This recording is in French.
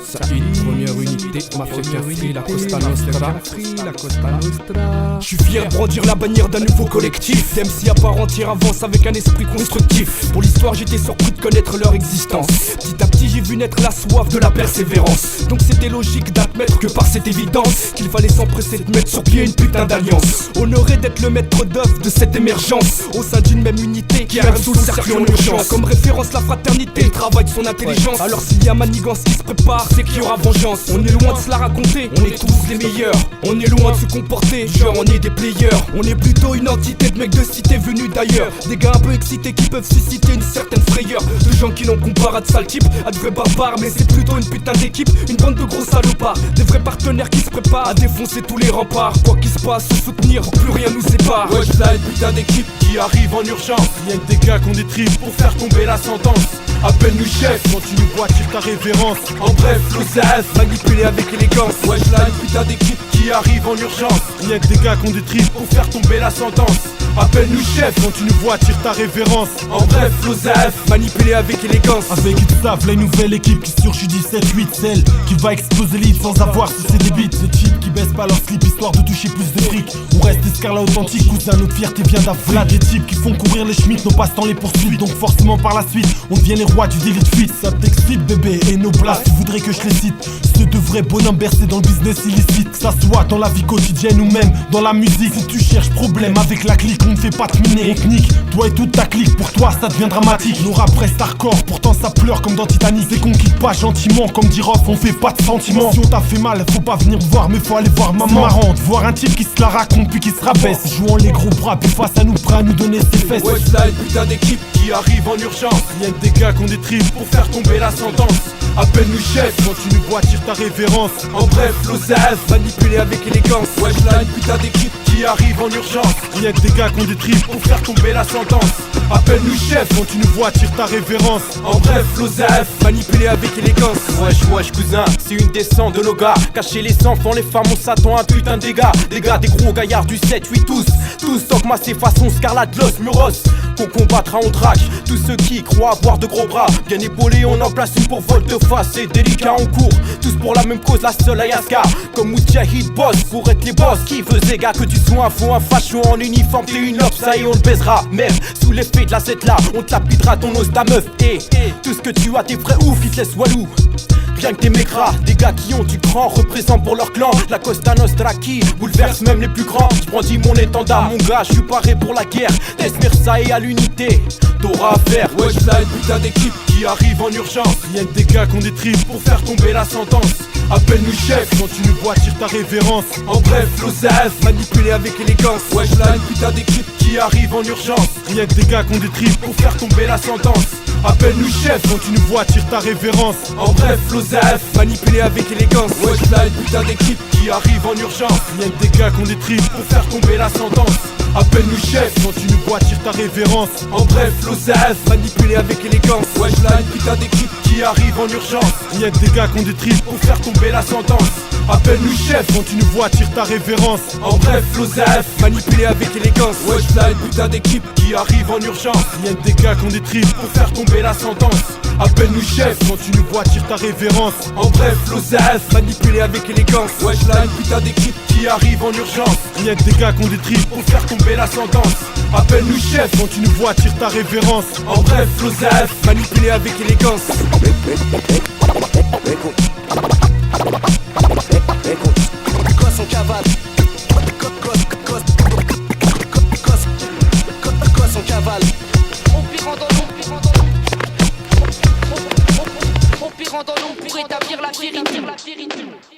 Saïd, première unité, mafia free, la Costa Nostra. Je suis fier de brandir la bannière d'un nouveau collectif. MC à part entière avance avec un esprit constructif. Pour l'histoire j'étais surpris de connaître leur existence. Petit à petit j'ai vu naître la soif de la persévérance. Donc c'était logique d'admettre que par cette évidence qu'il fallait s'empresser de mettre sur pied une putain d'alliance. Honoré d'être le maître d'œuvre de cette émergence au sein d'une même unité qui a sous le circuit en urgence. Comme référence la fraternité, le travail de son intelligence. Alors s'il y a manigance qui se prépare, c'est qu'il y aura vengeance. On est loin de se la raconter, on est tous les meilleurs. On est loin de se comporter, genre on est des players. On est plutôt une entité de mecs de cité venus d'ailleurs. Des gars un peu excités qui peuvent susciter une certaine frayeur. De gens qui n'ont comparé à de sales types, à de vrais barbares. Mais c'est plutôt une putain d'équipe, une bande de gros salopards. Des vrais partenaires qui se préparent à défoncer tous les remparts. Quoi qu'il se passe, se soutenir, plus rien nous sépare. Wesh là une putain d'équipe qui arrive en urgence. Rien que des gars qu'on détrive pour faire tomber la sentence. Appelle-nous chef quand tu nous vois, tire ta révérence. En bref, l'OCF, manipulé avec élégance. Wesh là une putain d'équipe qui arrive en urgence. Rien que des gars qu'on détrive pour faire tomber la sentence. Appelle-nous chef quand tu nous vois, tire ta révérence. En bref, l'OCF, manipulé avec élégance. Avec Xav, la nouvelle équipe qui surgit 17-8. Celle qui va exploser l'île sans avoir si c'est des beats. Des types qui baissent pas leur slip histoire de toucher plus de fric. On reste escarlat authentique, cousin, notre fierté vient d'Afrique. Des types qui font courir les schmitts, nos passe-temps les poursuivent. Donc forcément par la suite, on devient les rois du délit de fuite. Ça t'excite bébé, et nos blagues, tu voudrais que je les cite. Ceux de vrais bonhommes bercés dans le business illicite. Que ça soit dans la vie quotidienne ou même dans la musique. Si tu cherches problème avec la clique, on ne fait pas de miner. Technique, toi et toute ta clique, pour toi ça devient dramatique. Nos rap restent hardcore, pourtant ça pleure comme dans Titanic. C'est qu'on quitte pas gentiment, comme dit Rof, on fait pas de sentiments. Si on t'a fait mal, faut pas venir voir, mais faut aller voir maman. Marrant de voir un type qui se la raconte puis qui se rabaisse, jouant les gros bras, puis face à nous prêt à nous donner ses fesses. Wesh là une putain d'équipe qui arrive en urgence. Rien que des gars qu'on détrive pour faire tomber la sentence. Appelle-nous chef quand tu nous vois, tire ta révérence. En bref, l'OCF, manipulé avec élégance. Wesh là une putain d'équipe qui arrive en urgence. Rien que des gars qu'on détrive pour faire tomber la sentence. Appelle-nous chef quand tu nous vois, tire ta révérence. En bref, l'OCF, manipulé avec élégance. Wesh cousin, c'est une descente de nos gars. Cacher les enfants, les femmes, on s'attend à un putain de dégâts. Des gars, des gros gaillards du 7-8 tous dogmassés façon Scarlett, Los Muros. Qu'on combattra, on traque tous ceux qui croient avoir de gros bras. Bien épaulés, on en place une pour volte-face. C'est délicat, on court, tous pour la même cause, la seule ayaska. Comme Moudjahid boss, pour être les boss. Qui veut Zega, que tu sois un faux, un facho en uniforme, t'es une op, ça y est, on te baisera. Merde, sous l'effet de la cette là, on te lapidera ton os, ta meuf. Et tout ce que tu as, t'es vrais ouf, qui te laisse walou. Rien que des mécras, des gars qui ont du grand, représentent pour leur clan la Costa Nostra qui bouleverse même les plus grands. J'brandis mon étendard, mon gars, j'suis paré pour la guerre. Laisse Mersa et à l'unité, t'auras à faire. Wesh là une putain d'équipe qui arrive en urgence. Rien que des gars qu'on détrive pour faire tomber la sentence. Appelle-nous chef quand tu nous vois, tire ta révérence. En bref, l'OCF, manipulé avec élégance. Wesh là une putain d'équipe qui arrive en urgence. Rien que des gars qu'on détrive pour faire tomber la sentence. Appelle-nous chef quand tu nous vois, tire ta révérence. En bref, l'OCF, manipulé avec élégance. Wesh là une putain d'équipe qui arrive en urgence. Rien que des gars qu'on détrive pour faire tomber la sentence. Appelle-nous chef quand tu nous vois, tire ta révérence. En bref, l'OCF, manipulé avec élégance. Wesh là une putain d'équipe qui arrive en urgence. Rien que des gars qu'on détrive pour faire tomber la sentence. Appelle-nous chef quand tu nous vois, tire ta révérence. En bref, l'OCF, manipulé avec élégance. Wesh là une putain d'équipe qui arrive en urgence. Rien que des gars qu'on détrive pour faire tomber la sentence. Appelle-nous chef quand tu nous vois, tire ta révérence. En bref, l'OCF, manipulé avec élégance. Wesh là une putain d'équipe qui arrive en urgence. Rien que des gars qu'on détrive pour faire tomber la sentence. Appelle-nous chef quand tu nous vois, tire ta révérence. En bref, l'OCF, manipulé avec élégance. Gosse on cavale. Gosse on cavale. On pire dans l'ombre pour établir la vérité.